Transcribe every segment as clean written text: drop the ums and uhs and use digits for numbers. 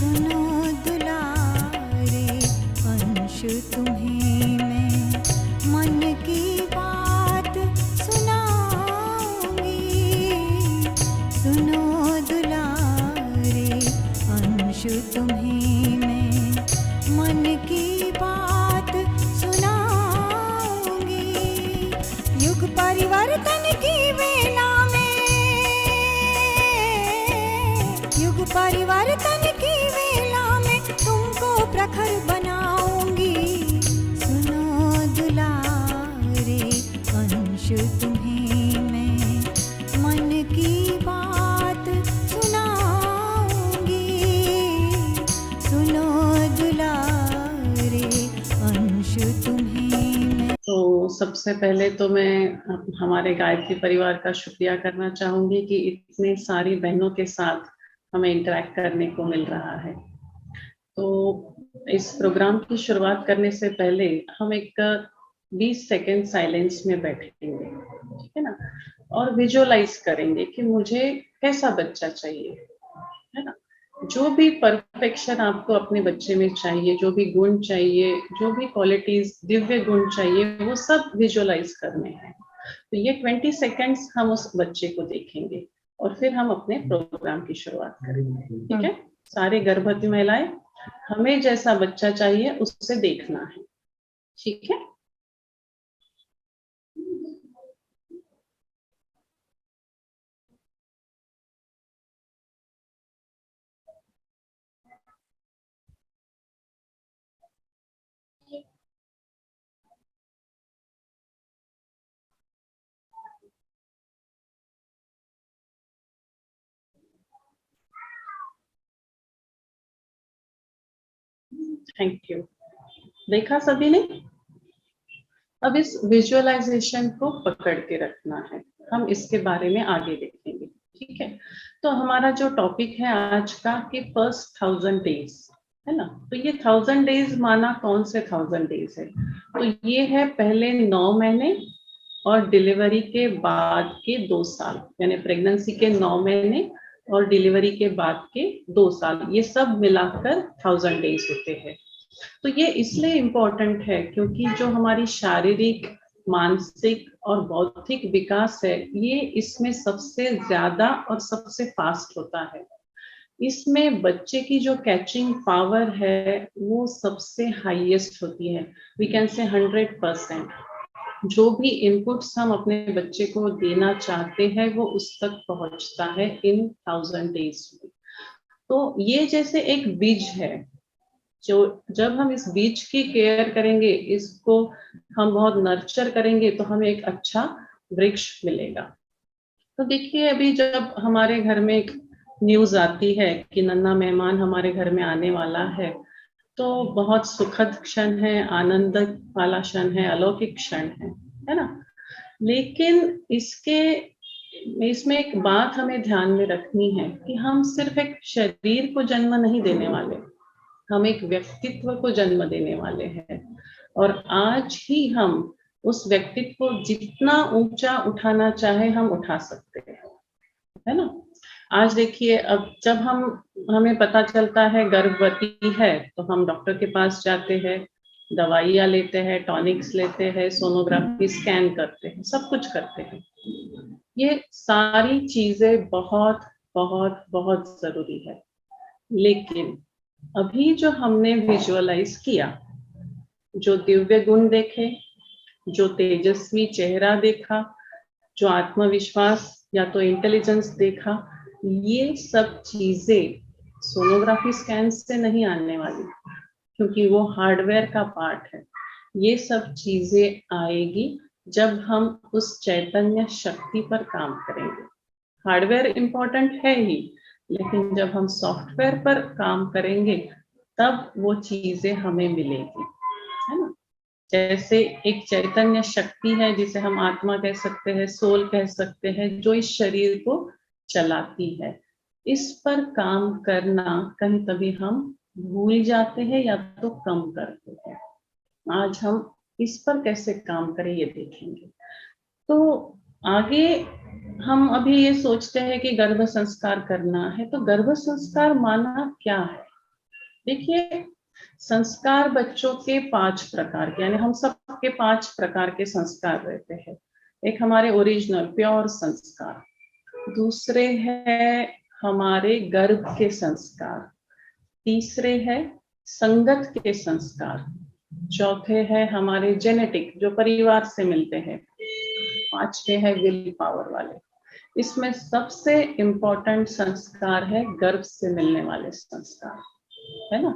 सुनो दुलारे अंश तुम्हें मैं मन की बात सुनाऊंगी। सुनो दुलारे अंश तुम्हें मैं मन की बात सुनाऊंगी। युग परिवर्तन की वेला में, युग परिवर्तन की वेला में तुमको प्रखर बनाऊंगी। सुनो दुलारे अंश तुम्हें मैं मन की बात सुनाऊंगी। सुनो दुलारे अंश तुम्हें मैं। तो सबसे पहले तो मैं हमारे गायत्री परिवार का शुक्रिया करना चाहूंगी कि इतनी सारी बहनों के साथ हमें इंटरेक्ट करने को मिल रहा है। तो इस प्रोग्राम की शुरुआत करने से पहले हम एक 20 सेकेंड साइलेंस में बैठेंगे, ठीक है ना, और विजुअलाइज करेंगे कि मुझे कैसा बच्चा चाहिए, है ना। जो भी परफेक्शन आपको अपने बच्चे में चाहिए, जो भी गुण चाहिए, जो भी क्वालिटीज दिव्य गुण चाहिए, वो सब विजुअलाइज करने हैं। तो ये 20 सेकेंड्स हम उस बच्चे को देखेंगे और फिर हम अपने प्रोग्राम की शुरुआत करेंगे, ठीक है। सारे गर्भवती महिलाएं, हमें जैसा बच्चा चाहिए उससे देखना है, ठीक है। Thank you. देखा सभी ने? अब इस विजुअलाइजेशन को पकड़ के रखना है, हम इसके बारे में आगे देखेंगे, ठीक है। तो हमारा जो टॉपिक है आज का कि फर्स्ट 1000 डेज, है ना। तो ये 1000 डेज माना कौन से 1000 डेज है? तो ये है पहले 9 महीने और डिलीवरी के बाद के 2 साल, यानी प्रेगनेंसी के 9 महीने और डिलीवरी के बाद के 2 साल, ये सब मिलाकर 1000 डेज होते हैं। तो ये इसलिए इम्पोर्टेंट है क्योंकि जो हमारी शारीरिक, मानसिक और बौद्धिक विकास है, ये इसमें सबसे ज्यादा और सबसे फास्ट होता है। इसमें बच्चे की जो कैचिंग पावर है वो सबसे हाईएस्ट होती है, वी कैन से 100%। जो भी इनपुट्स हम अपने बच्चे को देना चाहते हैं वो उस तक पहुंचता है इन 1000 डेज में। तो ये जैसे एक बीज है, जो जब हम इस बीज की केयर करेंगे, इसको हम बहुत नर्चर करेंगे तो हमें एक अच्छा वृक्ष मिलेगा। तो देखिए, अभी जब हमारे घर में एक न्यूज आती है कि नन्हा मेहमान हमारे घर में आने वाला है, तो बहुत सुखद क्षण है, आनंद वाला क्षण है, अलौकिक क्षण है ना। लेकिन इसमें एक बात हमें ध्यान में रखनी है कि हम सिर्फ एक शरीर को जन्म नहीं देने वाले, हम एक व्यक्तित्व को जन्म देने वाले हैं। और आज ही हम उस व्यक्तित्व को जितना ऊंचा उठाना चाहे हम उठा सकते हैं, है ना। आज देखिए, अब जब हमें पता चलता है गर्भवती है तो हम डॉक्टर के पास जाते हैं, दवाइयाँ लेते हैं, टॉनिक्स लेते हैं, सोनोग्राफी स्कैन करते हैं, सब कुछ करते हैं। ये सारी चीजें बहुत बहुत बहुत जरूरी है। लेकिन अभी जो हमने विजुअलाइज किया, जो दिव्य गुण देखे, जो तेजस्वी चेहरा देखा, जो आत्मविश्वास या तो इंटेलिजेंस देखा, ये सब चीजें सोनोग्राफी स्कैन से नहीं आने वाली, क्योंकि वो हार्डवेयर का पार्ट है। ये सब चीजें आएगी जब हम उस चैतन्य शक्ति पर काम करेंगे। हार्डवेयर इम्पोर्टेंट है ही, लेकिन जब हम सॉफ्टवेयर पर काम करेंगे तब वो चीजें हमें मिलेगी, है ना। जैसे एक चैतन्य शक्ति है जिसे हम आत्मा कह सकते हैं, सोल कह सकते हैं, जो इस शरीर को चलाती है। इस पर काम करना कहीं कभी हम भूल जाते हैं या तो कम करते हैं। आज हम इस पर कैसे काम करें ये देखेंगे। तो आगे हम अभी ये सोचते हैं कि गर्भ संस्कार करना है, तो गर्भ संस्कार माना क्या है? देखिए, संस्कार बच्चों के 5 प्रकार के, यानी हम सबके 5 प्रकार के संस्कार रहते हैं। एक हमारे ओरिजिनल प्योर संस्कार, दूसरे है हमारे गर्भ के संस्कार, तीसरे है संगत के संस्कार, चौथे है हमारे जेनेटिक जो परिवार से मिलते हैं, पांचवे है विल पावर वाले। इसमें सबसे इम्पोर्टेंट संस्कार है गर्भ से मिलने वाले संस्कार, है ना।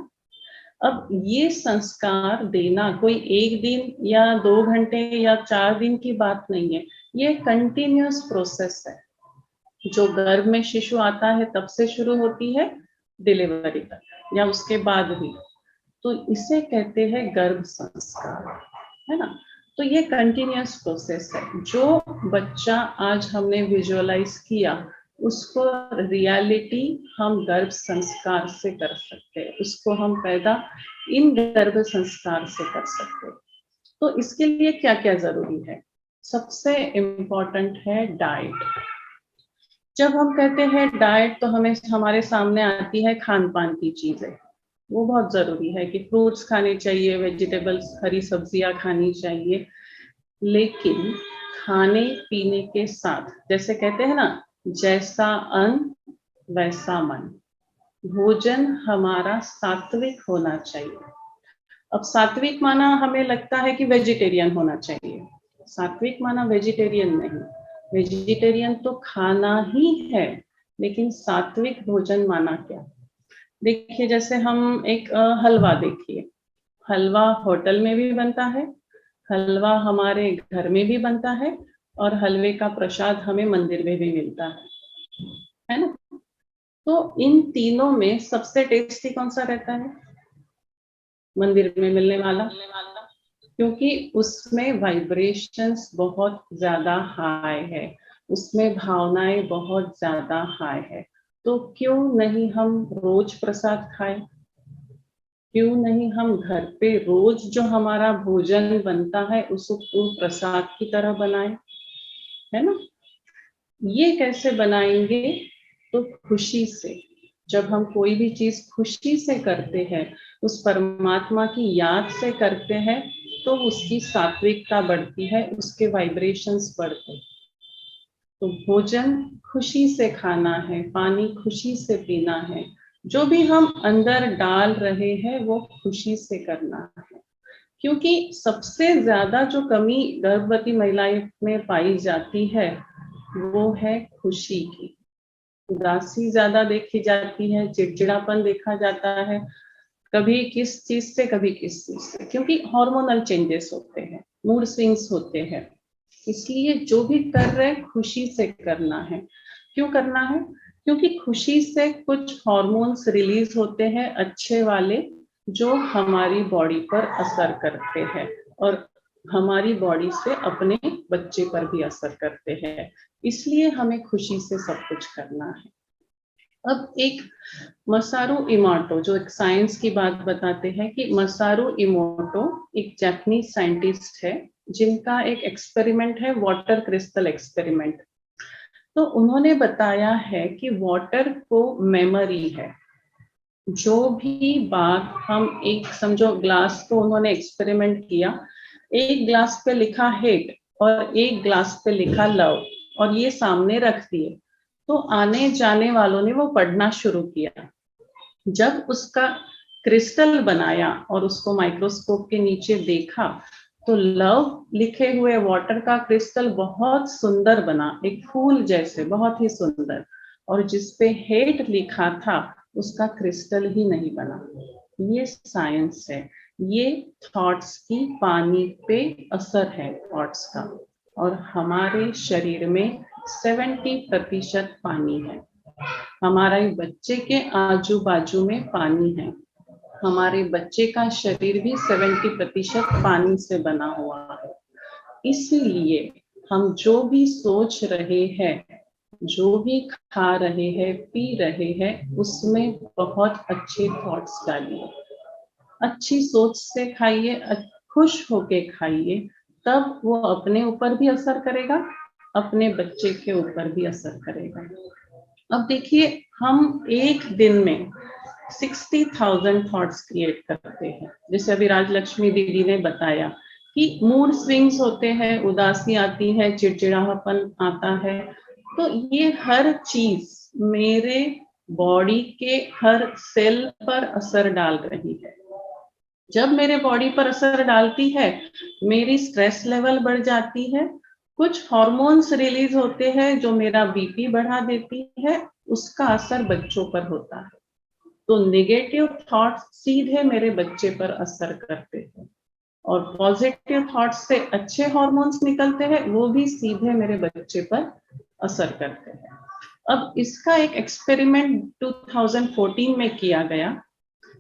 अब ये संस्कार देना कोई 1 दिन या 2 घंटे या 4 दिन की बात नहीं है, ये कंटिन्यूअस प्रोसेस है जो गर्भ में शिशु आता है तब से शुरू होती है डिलीवरी तक या उसके बाद भी। तो इसे कहते हैं गर्भ संस्कार, है ना। तो ये कंटिन्यूअस प्रोसेस है। जो बच्चा आज हमने विजुअलाइज किया उसको रियलिटी हम गर्भ संस्कार से कर सकते हैं, उसको हम पैदा इन गर्भ संस्कार से कर सकते हैं। तो इसके लिए क्या क्या जरूरी है? सबसे इम्पोर्टेंट है डाइट। जब हम कहते हैं डाइट तो हमें हमारे सामने आती है खान पान की चीजें, वो बहुत जरूरी है कि फ्रूट्स खाने चाहिए, वेजिटेबल्स हरी सब्जियां खानी चाहिए, लेकिन खाने पीने के साथ जैसे कहते हैं ना, जैसा अन्न वैसा मन, भोजन हमारा सात्विक होना चाहिए। अब सात्विक माना हमें लगता है कि वेजिटेरियन होना चाहिए, सात्विक माना वेजिटेरियन नहीं, वेजिटेरियन तो खाना ही है, लेकिन सात्विक भोजन माना क्या? देखिए, जैसे हम एक हलवा देखिए, हलवा होटल में भी बनता है, हलवा हमारे घर में भी बनता है, और हलवे का प्रसाद हमें मंदिर में भी मिलता है ना। तो इन तीनों में सबसे टेस्टी कौन सा रहता है? मंदिर में मिलने वाला, क्योंकि उसमें वाइब्रेशंस बहुत ज्यादा हाई है, उसमें भावनाएं बहुत ज्यादा हाई है। तो क्यों नहीं हम रोज प्रसाद खाएं? क्यों नहीं हम घर पे रोज जो हमारा भोजन बनता है उसको प्रसाद की तरह बनाएं, है ना। ये कैसे बनाएंगे? तो खुशी से। जब हम कोई भी चीज खुशी से करते हैं, उस परमात्मा की याद से करते हैं, तो उसकी सात्विकता बढ़ती है, उसके वाइब्रेशंस बढ़ते हैं। तो भोजन खुशी से खाना है, पानी खुशी से पीना है, जो भी हम अंदर डाल रहे हैं वो खुशी से करना है। क्योंकि सबसे ज्यादा जो कमी गर्भवती महिलाएं में पाई जाती है वो है खुशी की। उदासी ज्यादा देखी जाती है, चिड़चिड़ापन देखा जाता है, कभी किस चीज से कभी किस चीज से, क्योंकि हार्मोनल चेंजेस होते हैं, मूड स्विंग्स होते हैं। इसलिए जो भी कर रहे खुशी से करना है। क्यों करना है? क्योंकि खुशी से कुछ हार्मोन्स रिलीज होते हैं अच्छे वाले, जो हमारी बॉडी पर असर करते हैं और हमारी बॉडी से अपने बच्चे पर भी असर करते हैं। इसलिए हमें खुशी से सब कुछ करना है। अब एक मसारू इमोटो, जो एक साइंस की बात बताते हैं कि मसारू इमोटो एक जापानीज साइंटिस्ट है जिनका एक एक्सपेरिमेंट है वाटर क्रिस्टल एक्सपेरिमेंट। तो उन्होंने बताया है कि वाटर को मेमोरी है। जो भी बात हम एक समझो ग्लास को उन्होंने एक्सपेरिमेंट किया, एक ग्लास पे लिखा हेट और एक ग्लास पे लिखा लव, और ये सामने रख दिए, तो आने जाने वालों ने वो पढ़ना शुरू किया। जब उसका क्रिस्टल बनाया और उसको माइक्रोस्कोप के नीचे देखा, तो लव लिखे हुए वाटर का क्रिस्टल बहुत सुंदर बना, एक फूल जैसे, बहुत ही सुंदर। और जिसपे हेट लिखा था उसका क्रिस्टल ही नहीं बना। ये साइंस है, ये थॉट्स की पानी पे असर है थॉट्स का। और हमारे शरीर में 70% पानी है, हमारे बच्चे के आजू बाजू में पानी है, हमारे बच्चे का शरीर भी 70% पानी से बना हुआ है। इसलिए हम जो भी सोच रहे हैं, जो भी खा रहे हैं, पी रहे हैं, उसमें बहुत अच्छे थॉट्स डालिए, अच्छी सोच से खाइए, खुश होके खाइए, तब वो अपने ऊपर भी असर करेगा, अपने बच्चे के ऊपर भी असर करेगा। अब देखिए, हम एक दिन में 60,000 थॉट्स क्रिएट करते हैं। जैसे अभी राजलक्ष्मी दीदी ने बताया कि मूड स्विंग्स होते हैं, उदासी आती है, चिड़चिड़ापन आता है, तो ये हर चीज मेरे बॉडी के हर सेल पर असर डाल रही है। जब मेरे बॉडी पर असर डालती है, मेरी स्ट्रेस लेवल बढ़ जाती है, कुछ हार्मोन्स रिलीज होते हैं जो मेरा बीपी बढ़ा देती है, उसका असर बच्चों पर होता है। तो नेगेटिव थॉट्स सीधे मेरे बच्चे पर असर करते हैं और पॉजिटिव थॉट्स से अच्छे हार्मोन्स निकलते हैं, वो भी सीधे मेरे बच्चे पर असर करते हैं। अब इसका एक एक्सपेरिमेंट 2014 में किया गया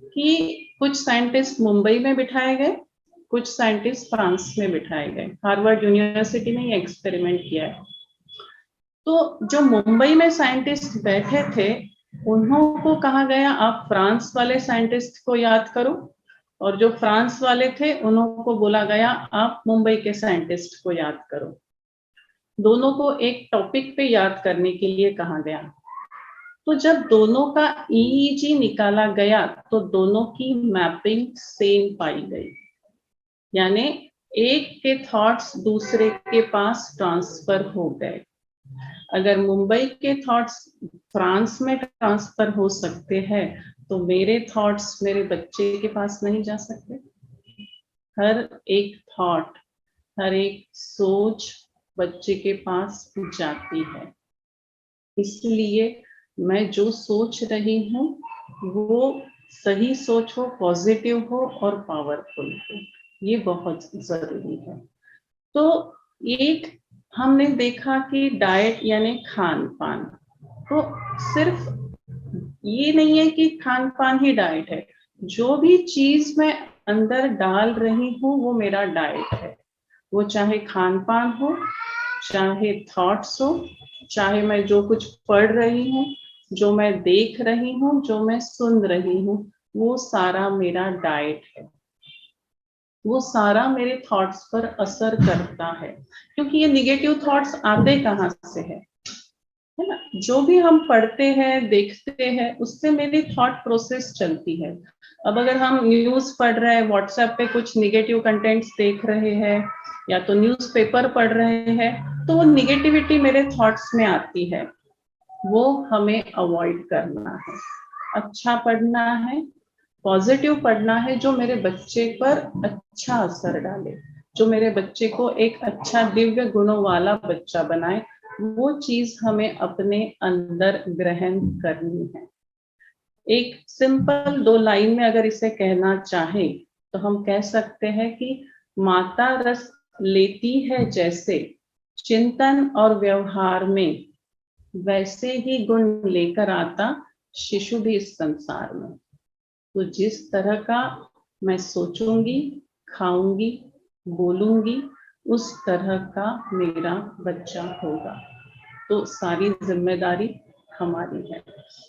कि कुछ साइंटिस्ट मुंबई में बिठाए गए, कुछ साइंटिस्ट फ्रांस में बिठाए गए। हार्वर्ड यूनिवर्सिटी ने ये एक्सपेरिमेंट किया है। तो जो मुंबई में साइंटिस्ट बैठे थे, उन्हों को कहा गया आप फ्रांस वाले साइंटिस्ट को याद करो, और जो फ्रांस वाले थे उन्हों को बोला गया आप मुंबई के साइंटिस्ट को याद करो। दोनों को एक टॉपिक पे याद करने के लिए कहा गया। तो जब दोनों का ईईजी निकाला गया तो दोनों की मैपिंग सेम पाई गई, यानी एक के थॉट्स दूसरे के पास ट्रांसफर हो गए। अगर मुंबई के थॉट्स फ्रांस में ट्रांसफर हो सकते हैं, तो मेरे थॉट्स मेरे बच्चे के पास नहीं जा सकते? हर एक थॉट, हर एक सोच बच्चे के पास जाती है। इसलिए मैं जो सोच रही हूँ वो सही सोच हो, पॉजिटिव हो और पावरफुल हो, ये बहुत जरूरी है। तो एक हमने देखा कि डाइट यानी खान पान, तो सिर्फ ये नहीं है कि खान पान ही डाइट है, जो भी चीज मैं अंदर डाल रही हूँ वो मेरा डाइट है। वो चाहे खान पान हो, चाहे थॉट्स हो, चाहे मैं जो कुछ पढ़ रही हूँ, जो मैं देख रही हूँ, जो मैं सुन रही हूँ, वो सारा मेरा डाइट है। वो सारा मेरे थॉट्स पर असर करता है, क्योंकि ये निगेटिव थॉट्स आते कहाँ से है ना? जो भी हम पढ़ते हैं, देखते हैं, उससे मेरी थॉट प्रोसेस चलती है। अब अगर हम न्यूज पढ़ रहे हैं, व्हाट्सएप पे कुछ निगेटिव कंटेंट्स देख रहे हैं, या तो न्यूज़पेपर पढ़ रहे हैं, तो वो निगेटिविटी मेरे थॉट्स में आती है, वो हमें अवॉइड करना है। अच्छा पढ़ना है, पॉजिटिव पढ़ना है, जो मेरे बच्चे पर अच्छा असर डाले, जो मेरे बच्चे को एक अच्छा दिव्य गुणों वाला बच्चा बनाए, वो चीज हमें अपने अंदर ग्रहण करनी है। एक सिंपल 2 लाइन में अगर इसे कहना चाहे तो हम कह सकते हैं कि माता रस लेती है जैसे चिंतन और व्यवहार में, वैसे ही गुण लेकर आता शिशु भी इस संसार में। तो जिस तरह का मैं सोचूंगी, खाऊंगी, बोलूंगी, उस तरह का मेरा बच्चा होगा। तो सारी जिम्मेदारी हमारी है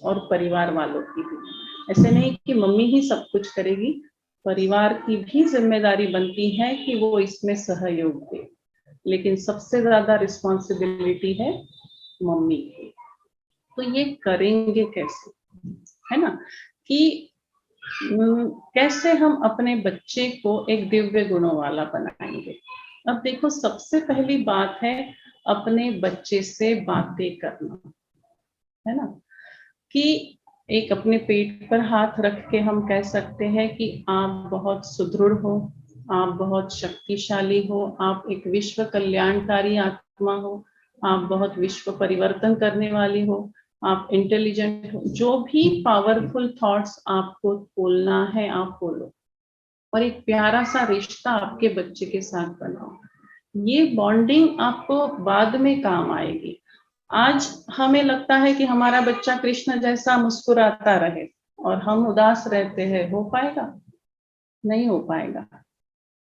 और परिवार वालों की भी। ऐसे नहीं कि मम्मी ही सब कुछ करेगी, परिवार की भी जिम्मेदारी बनती है कि वो इसमें सहयोग दे, लेकिन सबसे ज्यादा रिस्पॉन्सिबिलिटी है मम्मी की। तो ये करेंगे कैसे, है ना? कि कैसे हम अपने बच्चे को एक दिव्य गुणों वाला बनाएंगे। अब देखो, सबसे पहली बात है अपने बच्चे से बातें करना, है ना? कि एक अपने पेट पर हाथ रख के हम कह सकते हैं कि आप बहुत सुदृढ़ हो, आप बहुत शक्तिशाली हो, आप एक विश्व कल्याणकारी आत्मा हो, आप बहुत विश्व परिवर्तन करने वाली हो, आप इंटेलिजेंट हो। जो भी पावरफुल थॉट्स आपको बोलना है आप बोलो, और एक प्यारा सा रिश्ता आपके बच्चे के साथ बनाओ। ये बॉन्डिंग आपको बाद में काम आएगी। आज हमें लगता है कि हमारा बच्चा कृष्ण जैसा मुस्कुराता रहे और हम उदास रहते हैं, हो पाएगा? नहीं हो पाएगा,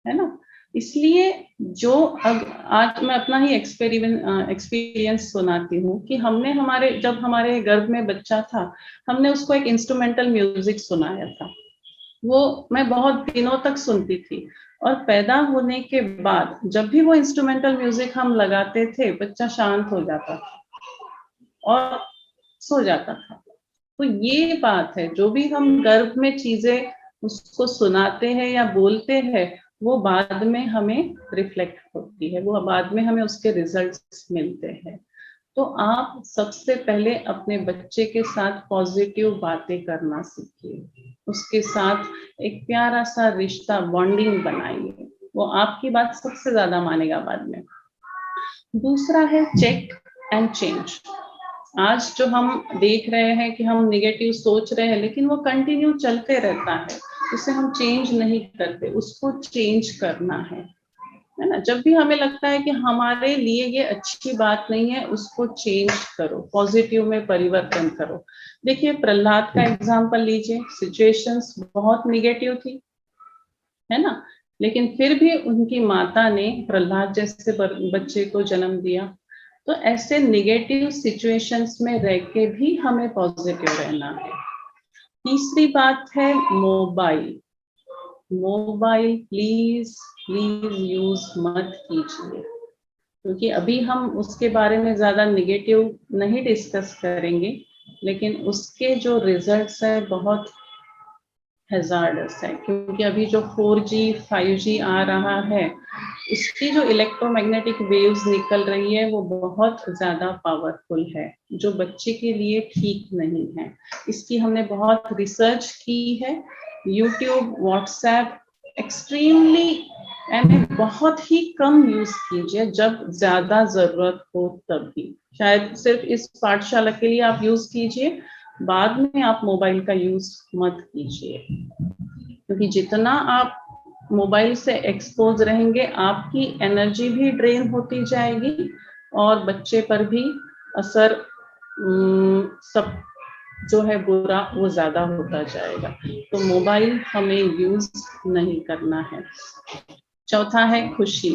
है ना? इसलिए जो आज मैं अपना ही एक्सपीरियंस सुनाती हूँ कि हमने जब हमारे गर्भ में बच्चा था, हमने उसको एक इंस्ट्रूमेंटल म्यूजिक सुनाया था। वो मैं बहुत दिनों तक सुनती थी, और पैदा होने के बाद जब भी वो इंस्ट्रूमेंटल म्यूजिक हम लगाते थे, बच्चा शांत हो जाता था और सो जाता था। तो ये बात है, जो भी हम गर्भ में चीजें उसको सुनाते हैं या बोलते हैं, वो बाद में हमें रिफ्लेक्ट होती है, वो बाद में हमें उसके रिजल्ट्स मिलते हैं। तो आप सबसे पहले अपने बच्चे के साथ पॉजिटिव बातें करना सीखिए, उसके साथ एक प्यारा सा रिश्ता, बॉन्डिंग बनाइए, वो आपकी बात सबसे ज्यादा मानेगा बाद में। दूसरा है चेक एंड चेंज। आज जो हम देख रहे हैं कि हम निगेटिव सोच रहे हैं, लेकिन वो कंटिन्यू चलते रहता है, उसे हम चेंज नहीं करते, उसको चेंज करना है ना। जब भी हमें लगता है कि हमारे लिए ये अच्छी बात नहीं है, उसको चेंज करो, पॉजिटिव में परिवर्तन करो। देखिए प्रहलाद का एग्जांपल लीजिए, सिचुएशंस बहुत निगेटिव थी, है ना, लेकिन फिर भी उनकी माता ने प्रहलाद जैसे बच्चे को जन्म दिया। तो ऐसे निगेटिव सिचुएशंस में रह के भी हमें पॉजिटिव रहना है। तीसरी बात है mobile. Mobile please please use मत कीजिए, क्योंकि अभी हम उसके बारे में ज्यादा निगेटिव नहीं डिस्कस करेंगे, लेकिन उसके जो रिजल्ट्स है बहुत हैजार्डस है। क्योंकि अभी जो 4G 5G आ रहा है, उसकी जो इलेक्ट्रोमैग्नेटिक वेव्स निकल रही है वो बहुत ज्यादा पावरफुल है, जो बच्चे के लिए ठीक नहीं है। इसकी हमने बहुत रिसर्च की है। यूट्यूब, व्हाट्सएप एक्सट्रीमली यानी बहुत ही कम यूज कीजिए, जब ज्यादा जरूरत हो तभी। शायद सिर्फ इस पाठशाला के लिए आप यूज कीजिए, बाद में आप मोबाइल का यूज मत कीजिए, क्योंकि जितना आप मोबाइल से एक्सपोज रहेंगे, आपकी एनर्जी भी ड्रेन होती जाएगी और बच्चे पर भी असर सब जो है बुरा वो ज्यादा होता जाएगा। तो मोबाइल हमें यूज नहीं करना है। चौथा है खुशी।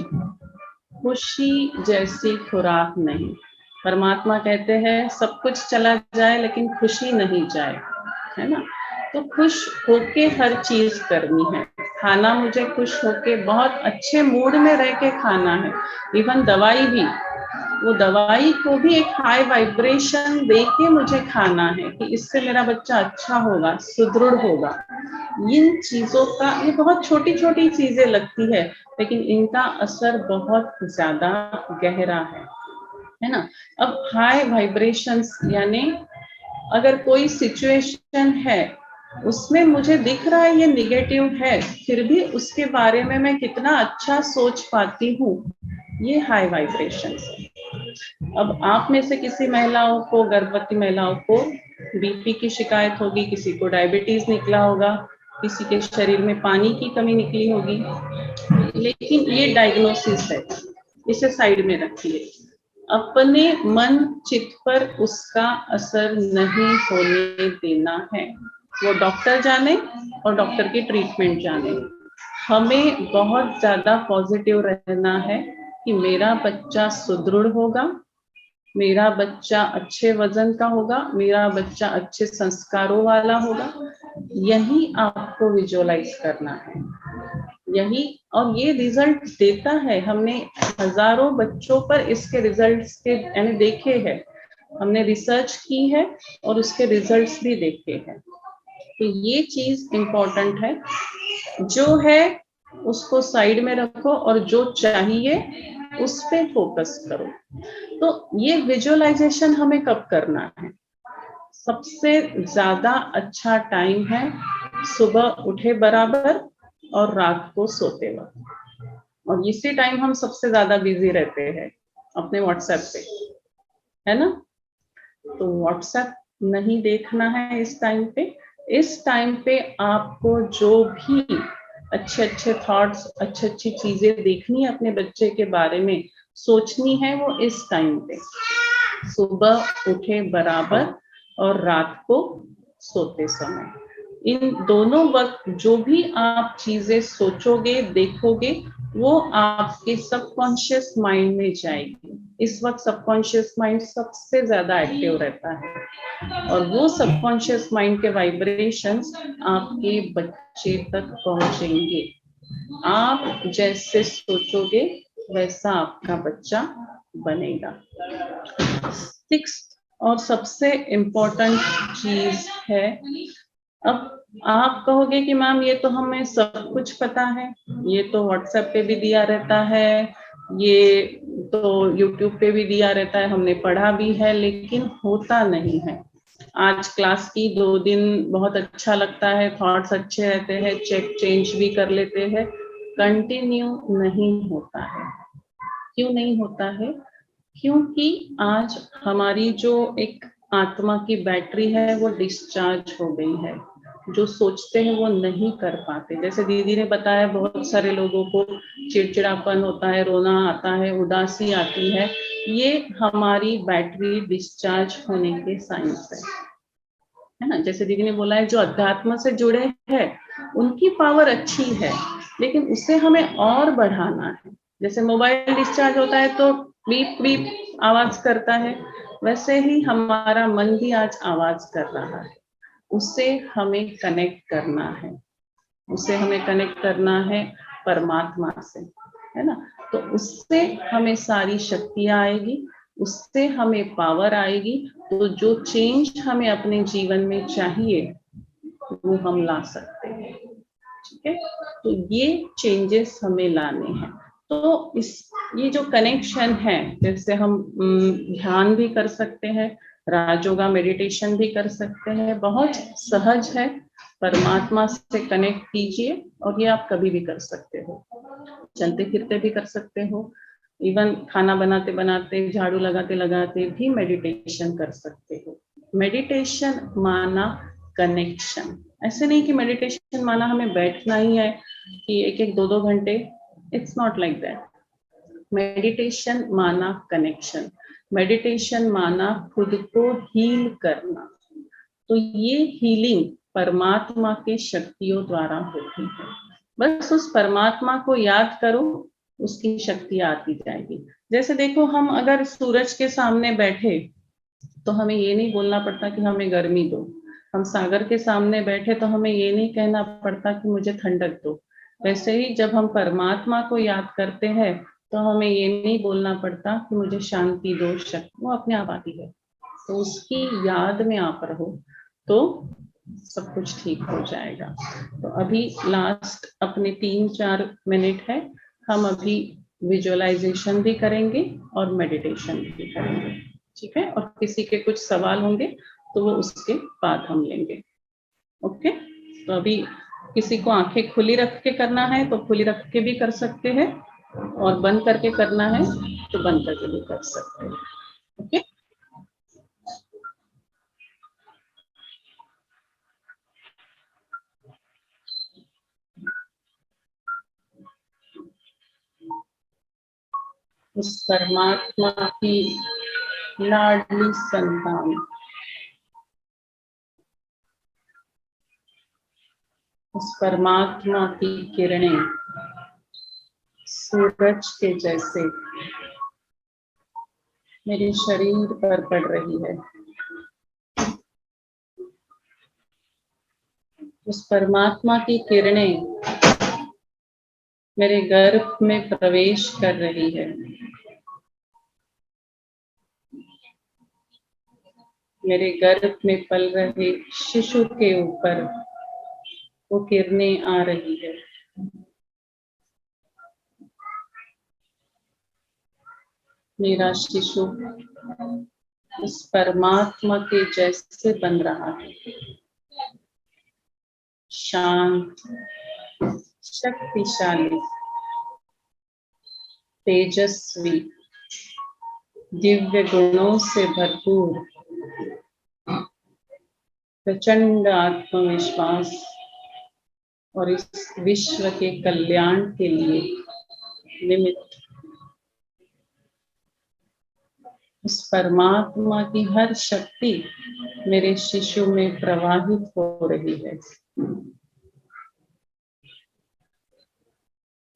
खुशी जैसी खुराक नहीं। परमात्मा कहते हैं सब कुछ चला जाए लेकिन खुशी नहीं जाए, है ना। तो खुश होके हर चीज करनी है। खाना मुझे खुश होके बहुत अच्छे मूड में रह के खाना है। इवन दवाई भी, वो दवाई को भी एक हाई वाइब्रेशन दे के मुझे खाना है कि इससे मेरा बच्चा अच्छा होगा, सुदृढ़ होगा। इन चीजों का, ये बहुत छोटी छोटी चीजें लगती है, लेकिन इनका असर बहुत ज्यादा गहरा है ना। अब हाई वाइब्रेशंस यानी अगर कोई सिचुएशन है, उसमें मुझे दिख रहा है ये निगेटिव है, फिर भी उसके बारे में मैं कितना अच्छा सोच पाती हूँ, ये हाई वाइब्रेशंस है। अब आप में से किसी महिलाओं को, गर्भवती महिलाओं को बीपी की शिकायत होगी, किसी को डायबिटीज निकला होगा, किसी के शरीर में पानी की कमी निकली होगी, लेकिन ये डायग्नोसिस है, इसे साइड में रखिए। अपने मन चित्त पर उसका असर नहीं होने देना है। वो डॉक्टर जाने और डॉक्टर की ट्रीटमेंट जाने, हमें बहुत ज्यादा पॉजिटिव रहना है कि मेरा बच्चा सुदृढ़ होगा, मेरा बच्चा अच्छे वजन का होगा, मेरा बच्चा अच्छे संस्कारों वाला होगा। यही आपको विजुअलाइज करना है, यही। और ये रिजल्ट देता है, हमने हजारों बच्चों पर इसके रिजल्ट्स के यानी देखे हैं, हमने रिसर्च की है और उसके रिजल्ट्स भी देखे हैं। तो ये चीज इम्पोर्टेंट है, जो है उसको साइड में रखो और जो चाहिए उस पे फोकस करो। तो ये विजुअलाइजेशन हमें कब करना है? सबसे ज्यादा अच्छा टाइम है सुबह उठे बराबर और रात को सोते वक्त, और इसी टाइम हम सबसे ज्यादा बिजी रहते हैं अपने व्हाट्सएप पे, है ना। तो व्हाट्सएप नहीं देखना है इस टाइम पे। इस टाइम पे आपको जो भी अच्छे अच्छे थॉट्स, अच्छी अच्छी चीजें देखनी है अपने बच्चे के बारे में, सोचनी है, वो इस टाइम पे सुबह उठे बराबर और रात को सोते समय। इन दोनों वक्त जो भी आप चीजें सोचोगे, देखोगे, वो आपके सबकॉन्शियस माइंड में जाएगी। इस वक्त सबकॉन्शियस माइंड सबसे ज्यादा एक्टिव रहता है और वो सबकॉन्शियस माइंड के वाइब्रेशंस आपके बच्चे तक पहुंचेंगे। आप जैसे सोचोगे वैसा आपका बच्चा बनेगा। 6th और सबसे इम्पोर्टेंट चीज है, अब आप कहोगे कि मैम ये तो हमें सब कुछ पता है, ये तो व्हाट्सएप पे भी दिया रहता है, ये तो यूट्यूब पे भी दिया रहता है, हमने पढ़ा भी है, लेकिन होता नहीं है। आज क्लास की 2 दिन बहुत अच्छा लगता है, थॉट्स अच्छे रहते हैं, चेक चेंज भी कर लेते हैं, कंटिन्यू नहीं होता है। क्यों नहीं होता है? क्योंकि आज हमारी जो एक आत्मा की बैटरी है वो डिस्चार्ज हो गई है। जो सोचते हैं वो नहीं कर पाते। जैसे दीदी ने बताया, बहुत सारे लोगों को चिड़चिड़ापन होता है, रोना आता है, उदासी आती है, ये हमारी बैटरी डिस्चार्ज होने के साइंस है ना। जैसे दीदी ने बोला है, जो अध्यात्म से जुड़े हैं उनकी पावर अच्छी है, लेकिन उसे हमें और बढ़ाना है। जैसे मोबाइल डिस्चार्ज होता है तो बीप बीप आवाज करता है, वैसे ही हमारा मन भी आज आवाज कर रहा है। उससे हमें कनेक्ट करना है, उससे हमें कनेक्ट करना है परमात्मा से, है ना। तो उससे हमें सारी शक्तियां आएगी, उससे हमें पावर आएगी, तो जो चेंज हमें अपने जीवन में चाहिए वो हम ला सकते हैं। ठीक है, तो ये चेंजेस हमें लाने हैं। तो ये जो कनेक्शन है, जैसे हम ध्यान भी कर सकते हैं, राजयोगा मेडिटेशन भी कर सकते हैं, बहुत सहज है। परमात्मा से कनेक्ट कीजिए, और ये आप कभी भी कर सकते हो, चलते फिरते भी कर सकते हो, इवन खाना बनाते बनाते, झाड़ू लगाते लगाते भी मेडिटेशन कर सकते हो। मेडिटेशन माना कनेक्शन। ऐसे नहीं कि मेडिटेशन माना हमें बैठना ही है कि 1-1, 2-2 घंटे, it's not like that. Meditation माना कनेक्शन, मेडिटेशन माना खुद को हील करना। तो ये हीलिंग परमात्मा के शक्तियों द्वारा होती है। बस उस परमात्मा को याद करो, उसकी शक्ति आती जाएगी। जैसे देखो, हम अगर सूरज के सामने बैठे तो हमें ये नहीं बोलना पड़ता कि हमें गर्मी दो। हम सागर के सामने बैठे तो हमें ये नहीं कहना पड़ता कि मुझे ठंडक दो। वैसे ही जब हम परमात्मा को याद करते हैं तो हमें ये नहीं बोलना पड़ता कि मुझे शांति दो, शक्ति, वो अपने आप आती है। तो उसकी याद में आप रहो तो सब कुछ ठीक हो जाएगा। तो अभी लास्ट अपने 3-4 मिनट है, हम अभी विजुअलाइजेशन भी करेंगे और मेडिटेशन भी करेंगे। ठीक है, और किसी के कुछ सवाल होंगे तो वो उसके बाद हम लेंगे। ओके, तो अभी किसी को आंखें खुली रख के करना है तो खुली रख के भी कर सकते हैं, और बंद करके करना है तो बंद करके भी कर सकते हैं। ओके, उस परमात्मा की लाडली संतान, उस परमात्मा की किरणें सूरज के जैसे मेरे शरीर पर पड़ रही है। उस परमात्मा की किरणें मेरे गर्भ में प्रवेश कर रही है। मेरे गर्भ में पल रहे शिशु के ऊपर वो किरणें आ रही है। मेरा शिशु उस परमात्मा के जैसे बन रहा है, शांत, शक्तिशाली, तेजस्वी, दिव्य गुणों से भरपूर, प्रचंड आत्मविश्वास और इस विश्व के कल्याण के लिए निमित्त। उस परमात्मा की हर शक्ति मेरे शिशु में प्रवाहित हो रही है।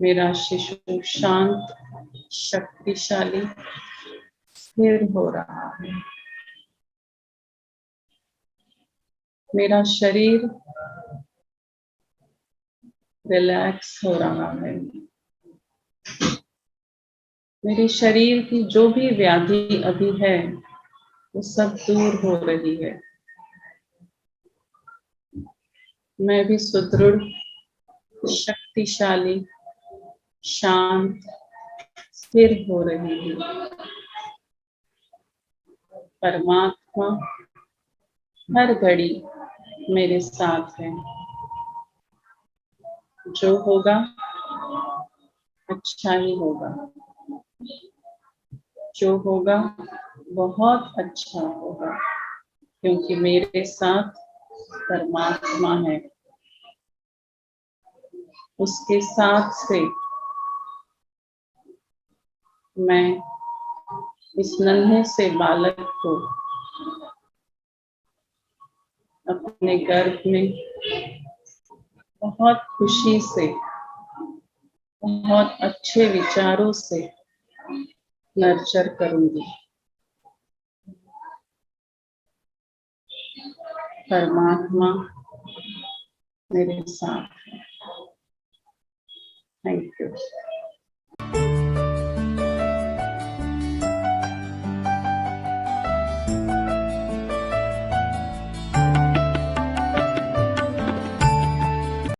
मेरा शिशु शांत, शक्तिशाली, स्थिर हो रहा है। मेरा शरीर रिलैक्स हो रहा है। मेरे शरीर की जो भी व्याधि अभी है वो सब दूर हो रही है। मैं भी सुदृढ़, शक्तिशाली, शांत, स्थिर हो रही हूँ। परमात्मा हर घड़ी मेरे साथ है। जो होगा अच्छा ही होगा। जो होगा बहुत अच्छा होगा, क्योंकि मेरे साथ परमात्मा है। उसके साथ से मैं इस नन्हे से बालक को अपने गर्भ में बहुत खुशी से, बहुत अच्छे विचारों से नर्चर करूंगी। परमात्मा मेरे साथ है। Thank you.